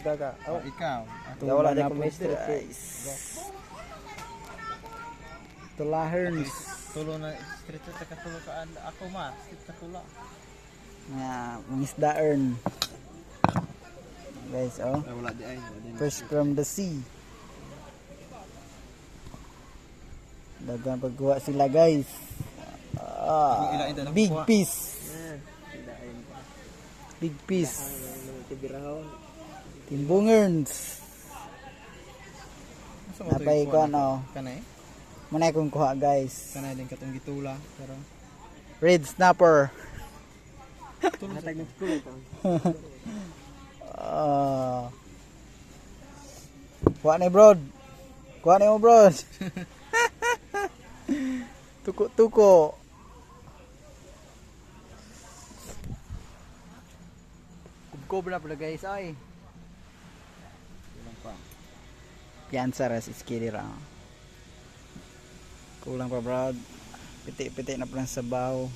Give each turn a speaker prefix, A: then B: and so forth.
A: gaga.
B: Oh, ikaw.
A: Kaya wala din ko mister guys. Tulaherns.
B: Tulo na street sa katulo ka ako ma, street katulo.
A: Nga, mangisdaern. Guys, oh.
B: Ay wala di ay.
A: Fresh from the sea. Dagang pagkuha sila guys. Big piece. Big piece. Timbungerns. Napay ko ano.
B: Kanay?
A: Manay kong kuha guys.
B: Kanay din katong gitula pero
A: Red snapper.
B: hatag ng school ito.
A: Kuha ni bro. Kuha ni mo bro. Tuko-tuko. Kubkob na pala guys ay.
B: Kulang pa.
A: Piansa ras iskili ra. Kulang pa bro. Piti-piti na pala sa sabaw.